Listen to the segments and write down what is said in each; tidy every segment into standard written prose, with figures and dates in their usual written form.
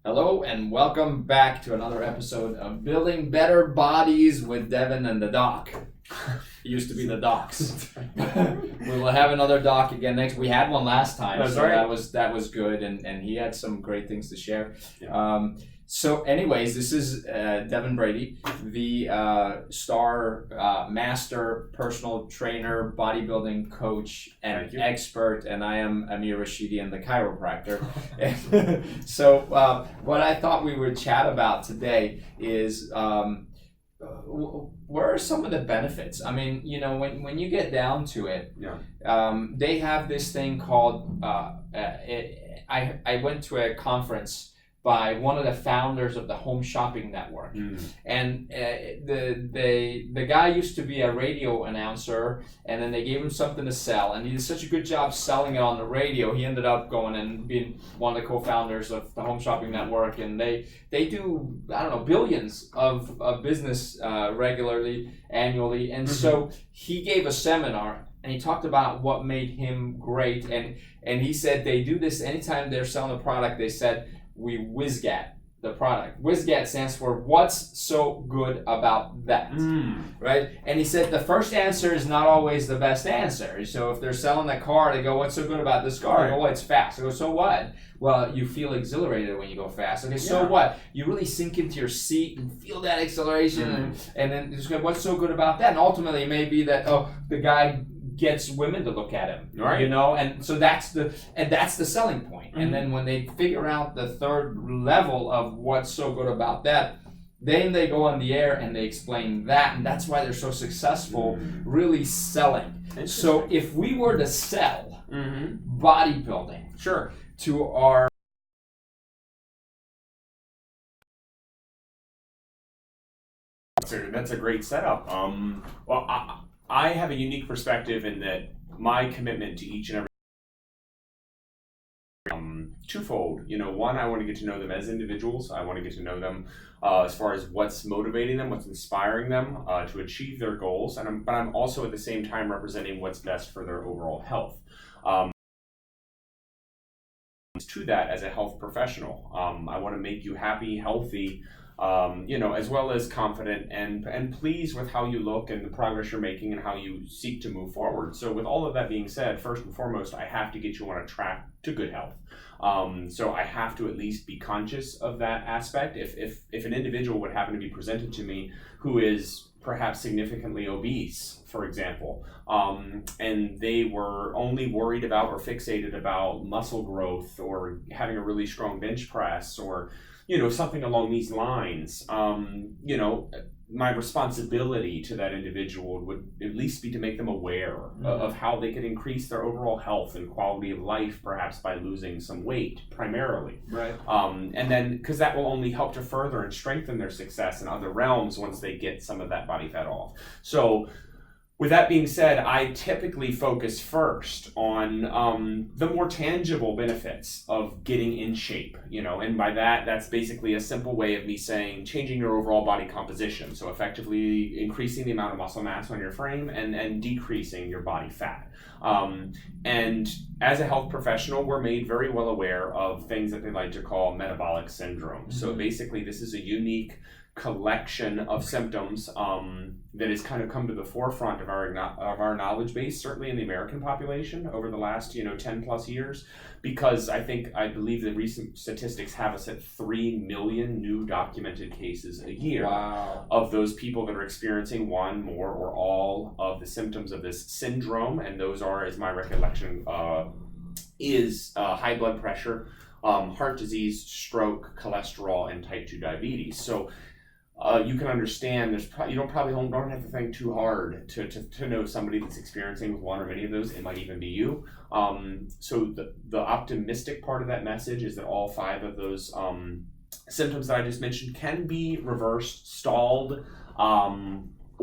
Hello and welcome back to another episode of Building Better Bodies with Deven and the Doc. It used to be the Docs. We will have another Doc again next. We had one last time, That's so right. that was good, and he had some great things to share. Yeah. So, anyways, this is Deven Brady, the star master personal trainer, bodybuilding coach, and expert, and I am Amir Rashidian, the chiropractor. So, what I thought we would chat about today is what are some of the benefits? I mean, you know, when you get down to it, they have this thing called. I went to a conference by one of the founders of the Home Shopping Network. And the guy used to be a radio announcer, and then they gave him something to sell, and he did such a good job selling it on the radio, he ended up going and being one of the co-founders of the Home Shopping Network, and they do, I don't know, billions of business regularly, annually, and so he gave a seminar, and he talked about what made him great, and he said they do this anytime they're selling a product. They said, we WIZGAT the product. WIZGAT stands for what's so good about that, right? And he said the first answer is not always the best answer. So if they're selling a car, they go, what's so good about this car? I go, well, it's fast. I go, so what? Well, you feel exhilarated when you go fast. Okay, so what? You really sink into your seat and feel that acceleration, and then just go, what's so good about that? And ultimately, it may be that, the guy gets women to look at him, you know, and so that's the selling point. And then when they figure out the third level of what's so good about that, then they go on the air and they explain that, and that's why they're so successful really selling. So if we were to sell bodybuilding to our That's a great setup. Well, I have a unique perspective in that my commitment to each and every twofold. You know, one, I want to get to know them as individuals. I want to get to know them as far as what's motivating them, what's inspiring them to achieve their goals, but I'm also at the same time representing what's best for their overall health. To that as a health professional, I want to make you happy, healthy, you know, as well as confident and pleased with how you look and the progress you're making and how you seek to move forward. So with all of that being said, first and foremost, I have to get you on a track to good health. So I have to at least be conscious of that aspect. If an individual would happen to be presented to me who is perhaps significantly obese, for example, and they were only worried about or fixated about muscle growth or having a really strong bench press or, you know, something along these lines, you know, my responsibility to that individual would at least be to make them aware of how they could increase their overall health and quality of life, perhaps by losing some weight primarily. Right. And then, because that will only help to further and strengthen their success in other realms once they get some of that body fat off. So, with that being said, I typically focus first on the more tangible benefits of getting in shape, you know, and by that, that's basically a simple way of me saying changing your overall body composition. So effectively increasing the amount of muscle mass on your frame and decreasing your body fat. And as a health professional, we're made very well aware of things that they like to call metabolic syndrome. So basically, this is a unique collection of symptoms that has kind of come to the forefront of our knowledge base, certainly in the American population over the last 10 plus years, because I believe the recent statistics have us at 3 million new documented cases a year of those people that are experiencing one, more, or all of the symptoms of this syndrome, and those are, as my recollection is high blood pressure, heart disease, stroke, cholesterol, and type 2 diabetes. So you can understand you don't have to think too hard to know somebody that's experiencing one or many of those. It might even be you. So the optimistic part of that message is that all 5 of those symptoms that I just mentioned can be reversed, stalled,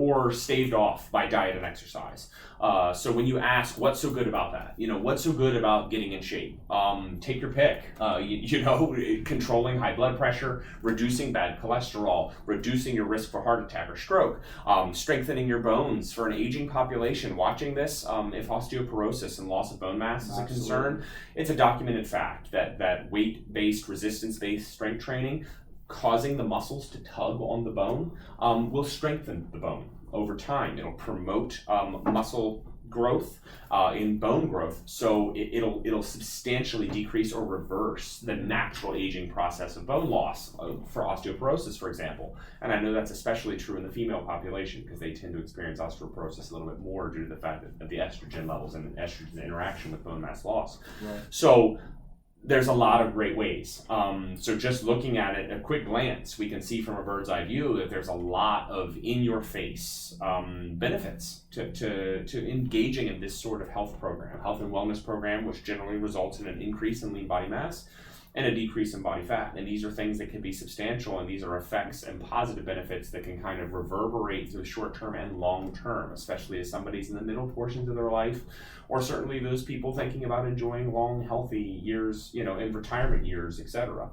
or staved off by diet and exercise. So when you ask, what's so good about that? What's so good about getting in shape? Take your pick. Controlling high blood pressure, reducing bad cholesterol, reducing your risk for heart attack or stroke, strengthening your bones for an aging population. Watching this, if osteoporosis and loss of bone mass is a concern, it's a documented fact that weight-based, resistance-based strength training, causing the muscles to tug on the bone, will strengthen the bone over time. It'll promote muscle growth in bone growth, so it'll substantially decrease or reverse the natural aging process of bone loss for osteoporosis, for example. And I know that's especially true in the female population because they tend to experience osteoporosis a little bit more due to the fact that the estrogen levels and estrogen interaction with bone mass loss. Right. So there's a lot of great ways. So just looking at it, a quick glance, we can see from a bird's eye view that there's a lot of in-your-face benefits to engaging in this sort of health and wellness program, which generally results in an increase in lean body mass and a decrease in body fat. And these are things that can be substantial, and these are effects and positive benefits that can kind of reverberate through short term and long term, especially as somebody's in the middle portions of their life, or certainly those people thinking about enjoying long, healthy years, in retirement years, etc.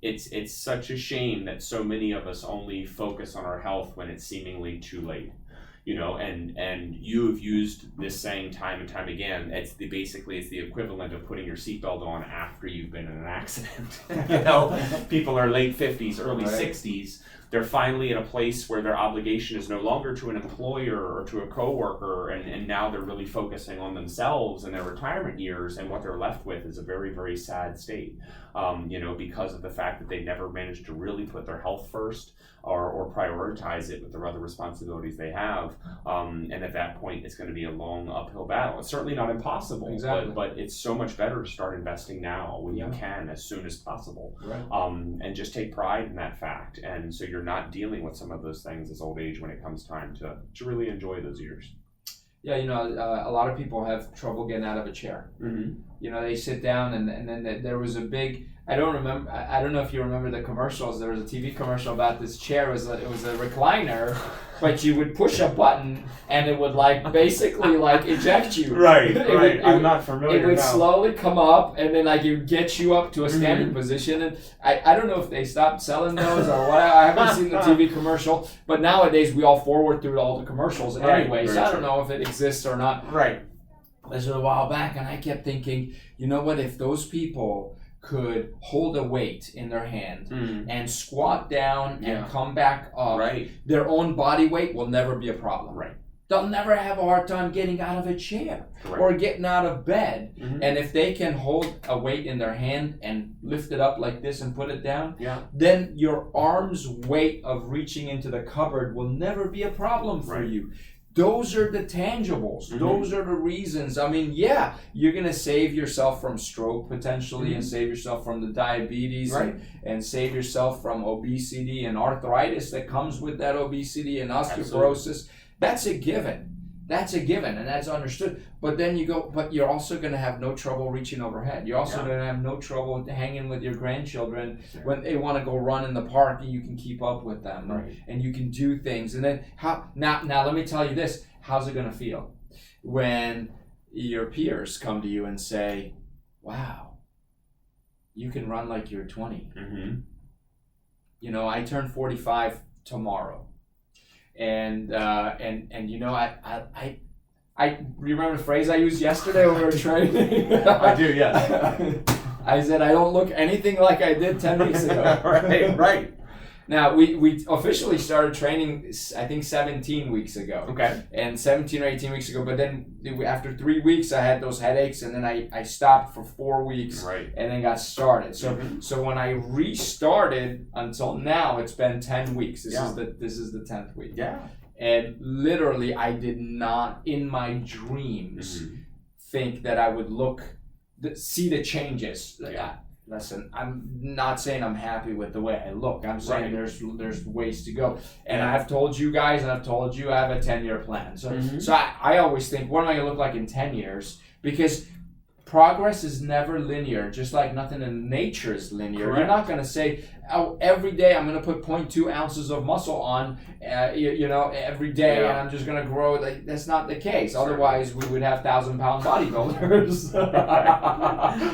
It's such a shame that so many of us only focus on our health when it's seemingly too late. And you've used this saying time and time again. It's the equivalent of putting your seatbelt on after you've been in an accident. People are late 50s, early 60s. They're finally at a place where their obligation is no longer to an employer or to a coworker, and now they're really focusing on themselves and their retirement years, and what they're left with is a very, very sad state, because of the fact that they never managed to really put their health first or prioritize it with their other responsibilities they have. And at that point, it's going to be a long uphill battle. It's certainly not impossible, exactly. but it's so much better to start investing now when you can, as soon as possible, and just take pride in that fact. And so you're not dealing with some of those things as old age when it comes time to really enjoy those years. Yeah, a lot of people have trouble getting out of a chair. Mm-hmm. They sit down and then there was a big, I don't know if you remember the commercials. There was a TV commercial about this chair. It was a recliner, but you would push a button and it would basically eject you. Right. I'm not familiar. It would slowly come up and then it would get you up to a standing position. And I don't know if they stopped selling those or what. I haven't seen the TV commercial, but nowadays we all forward through all the commercials anyway. So I don't know if it exists or not. Right. This was a while back, and I kept thinking, you know what? If those people could hold a weight in their hand and squat down and come back up, their own body weight will never be a problem. Right. They'll never have a hard time getting out of a chair or getting out of bed. Mm-hmm. And if they can hold a weight in their hand and lift it up like this and put it down, then your arm's weight of reaching into the cupboard will never be a problem for you. Those are the tangibles. Mm-hmm. Those are the reasons. I mean, you're going to save yourself from stroke potentially, and save yourself from the diabetes, and save yourself from obesity and arthritis that comes with that obesity and osteoporosis. Absolutely. That's a given. And that's understood. But then but you're also going to have no trouble reaching overhead. You're also going to have no trouble hanging with your grandchildren when they want to go run in the park, and you can keep up with them, and you can do things. And then now let me tell you this: how's it going to feel when your peers come to you and say, "Wow, you can run like you're 20." Mm-hmm. I turn 45 tomorrow. And I remember the phrase I used yesterday when we were training. I do, yes. I said I don't look anything like I did 10 weeks ago. Right. Now we officially started training, I think 17 weeks ago. Okay. And 17 or 18 weeks ago, but then after 3 weeks I had those headaches, and then I stopped for 4 weeks, and then got started. So when I restarted until now, it's been 10 weeks. This is the 10th week. Yeah. And literally, I did not in my dreams think that I would see the changes. Listen, I'm not saying I'm happy with the way I look. I'm saying there's ways to go. And I've told you guys, and I've told you, I have a 10-year plan. So I always think, what am I going to look like in 10 years? Because progress is never linear, just like nothing in nature is linear. Correct. You're not going to say, oh, every day I'm going to put 0.2 ounces of muscle on, every day, and I'm just going to grow. Like, that's not the case. Sure. Otherwise, we would have 1,000-pound bodybuilders.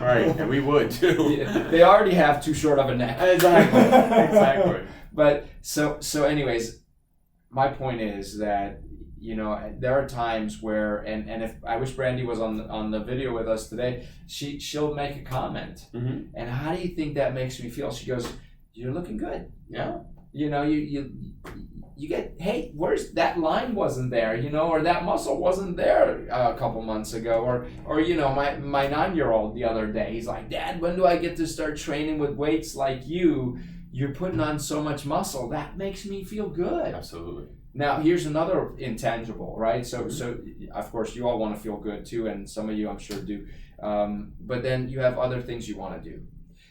Right, and we would too. They already have too short of a neck. Exactly. But so anyways, my point is that, there are times where, and if I wish Brandy was on the video with us today, she'll make a comment. Mm-hmm. And how do you think that makes me feel? She goes, "You're looking good." Yeah. You get, hey, where's that line wasn't there, or that muscle wasn't there a couple months ago, or my 9-year-old the other day, he's like, "Dad, when do I get to start training with weights like you? You're putting on so much muscle. That makes me feel good." Absolutely. Now, here's another intangible, right? So of course, you all want to feel good too, and some of you, I'm sure, do. But then you have other things you want to do.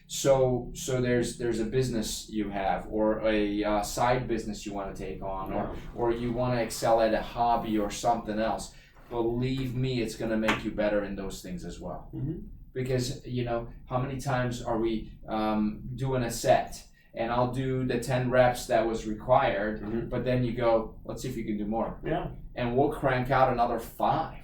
So there's a business you have, or a side business you want to take on, or you want to excel at a hobby or something else. Believe me, it's going to make you better in those things as well. Mm-hmm. Because, how many times are we doing a set? And I'll do the 10 reps that was required, mm-hmm. but then you go, let's see if you can do more. Yeah. And we'll crank out another 5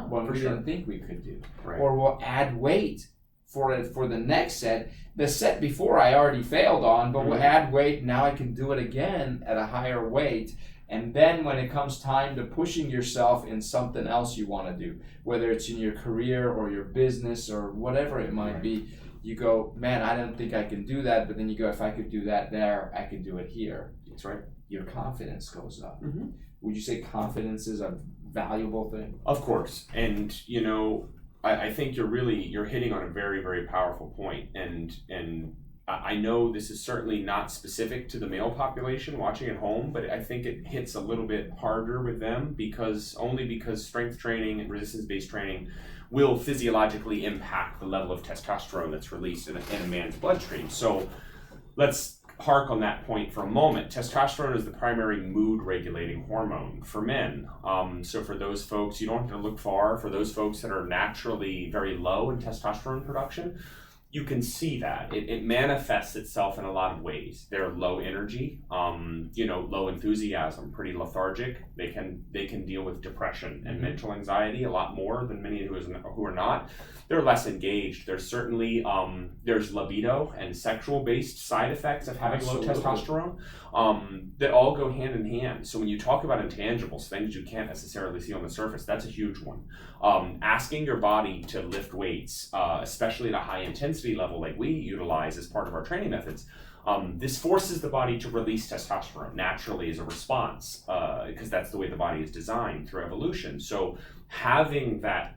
when we didn't think we could do. Right. Or we'll add weight for the next set. The set before I already failed on, but we'll add weight. Now I can do it again at a higher weight. And then when it comes time to pushing yourself in something else you want to do, whether it's in your career or your business or whatever it might be, you go, man, I don't think I can do that. But then you go, if I could do that there, I could do it here. That's right. Your confidence goes up. Mm-hmm. Would you say confidence is a valuable thing? Of course. And, I think you're hitting on a very, very powerful point. And I know this is certainly not specific to the male population watching at home, but I think it hits a little bit harder with them because strength training and resistance-based training will physiologically impact the level of testosterone that's released in a man's bloodstream. So let's hark on that point for a moment. Testosterone is the primary mood regulating hormone for men. So for those folks, you don't have to look far. For those folks that are naturally very low in testosterone production, you can see that. It manifests itself in a lot of ways. They're low energy, low enthusiasm, pretty lethargic. They can deal with depression and mental anxiety a lot more than many who are not. They're less engaged. There's certainly there's libido and sexual based side effects of having low testosterone that all go hand in hand. So when you talk about intangibles, things you can't necessarily see on the surface, that's a huge one. Asking your body to lift weights, especially at a high intensity level like we utilize as part of our training methods, this forces the body to release testosterone naturally as a response, because that's the way the body is designed through evolution. So having that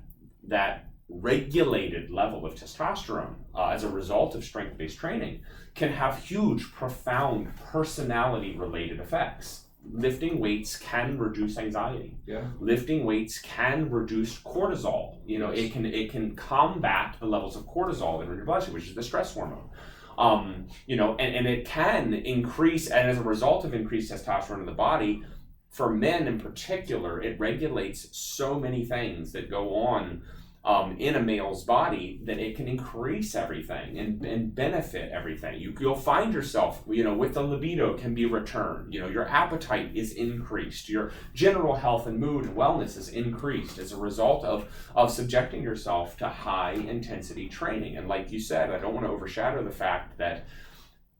regulated level of testosterone as a result of strength-based training can have huge, profound personality-related effects. Lifting weights can reduce anxiety. Yeah. Lifting weights can reduce cortisol. It can combat the levels of cortisol in your bloodstream, which is the stress hormone. And it can increase, and as a result of increased testosterone in the body, for men in particular, it regulates so many things that go on in a male's body that it can increase everything and benefit everything. You'll find yourself, with the libido can be returned. Your appetite is increased. Your general health and mood and wellness is increased as a result of subjecting yourself to high intensity training. And like you said, I don't want to overshadow the fact that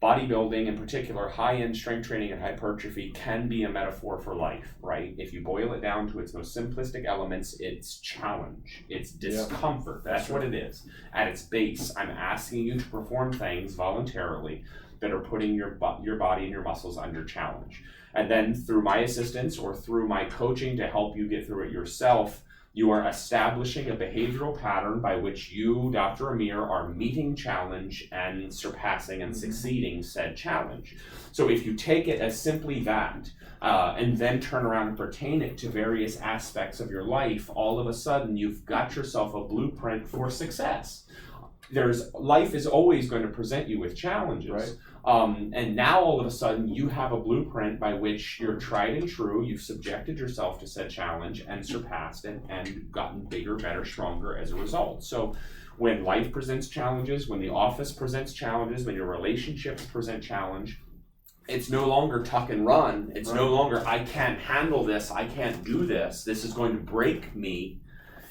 bodybuilding, in particular, high-end strength training and hypertrophy can be a metaphor for life, right? If you boil it down to its most simplistic elements, it's challenge, it's discomfort. That's what it is. At its base, I'm asking you to perform things voluntarily that are putting your body and your muscles under challenge. And then through my assistance or through my coaching to help you get through it yourself, you are establishing a behavioral pattern by which you, Dr. Amir, are meeting challenge and surpassing and succeeding said challenge. So if you take it as simply that, and then turn around and pertain it to various aspects of your life, all of a sudden you've got yourself a blueprint for success. Life is always going to present you with challenges. Right. And now all of a sudden you have a blueprint by which you're tried and true, you've subjected yourself to said challenge and surpassed it and gotten bigger, better, stronger as a result. So when life presents challenges, when the office presents challenges, when your relationships present challenge, it's no longer tuck and run. It's no longer, I can't handle this, I can't do this, this is going to break me.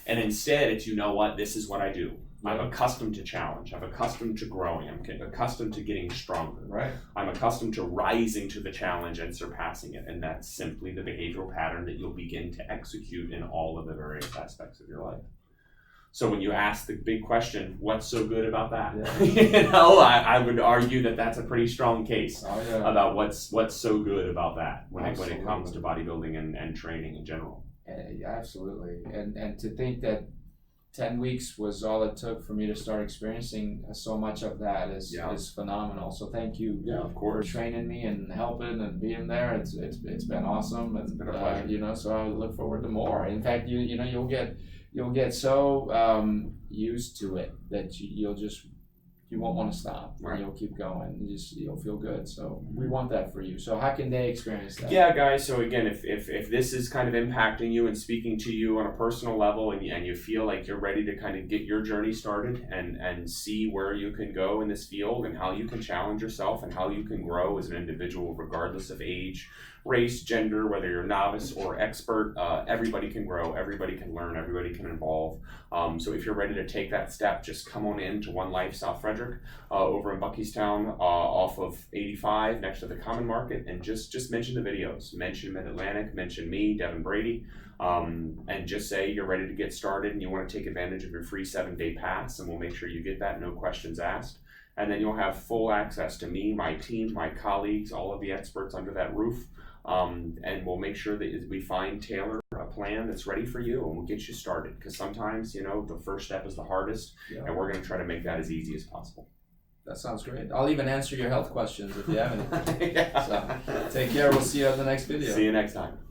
And instead, it's, you know what, this is what I do. I'm accustomed to challenge. I'm accustomed to growing. I'm accustomed to getting stronger. Right. I'm accustomed to rising to the challenge and surpassing it. And that's simply the behavioral pattern that you'll begin to execute in all of the various aspects of your life. So when you ask the big question, what's so good about that? Yeah. I would argue that that's a pretty strong case about what's so good about that when it comes to bodybuilding and training in general. Absolutely. And to think that 10 weeks was all it took for me to start experiencing so much of that is phenomenal. So thank you for training me and helping and being there. It's been awesome. And, it's been a pleasure. So I look forward to more. In fact, you'll get so used to it that you won't want to stop. Right. You'll keep going. You'll feel good. So we want that for you. So how can they experience that? Yeah, guys. So again, if this is kind of impacting you and speaking to you on a personal level, and you feel like you're ready to kind of get your journey started and see where you can go in this field and how you can challenge yourself and how you can grow as an individual, regardless of age, race, gender, whether you're novice or expert, everybody can grow, everybody can learn, everybody can evolve. So if you're ready to take that step, just come on in to One Life South Frederick over in Buckystown off of 85 next to the Common Market, and just mention the videos. Mention Mid-Atlantic, mention me, Deven Brady, and just say you're ready to get started and you want to take advantage of your free 7-day pass, and we'll make sure you get that, no questions asked. And then you'll have full access to me, my team, my colleagues, all of the experts under that roof. And we'll make sure that we tailor a plan that's ready for you, and we'll get you started. Because sometimes, the first step is the hardest, and we're going to try to make that as easy as possible. That sounds great. I'll even answer your health questions if you have any. So take care. We'll see you on the next video. See you next time.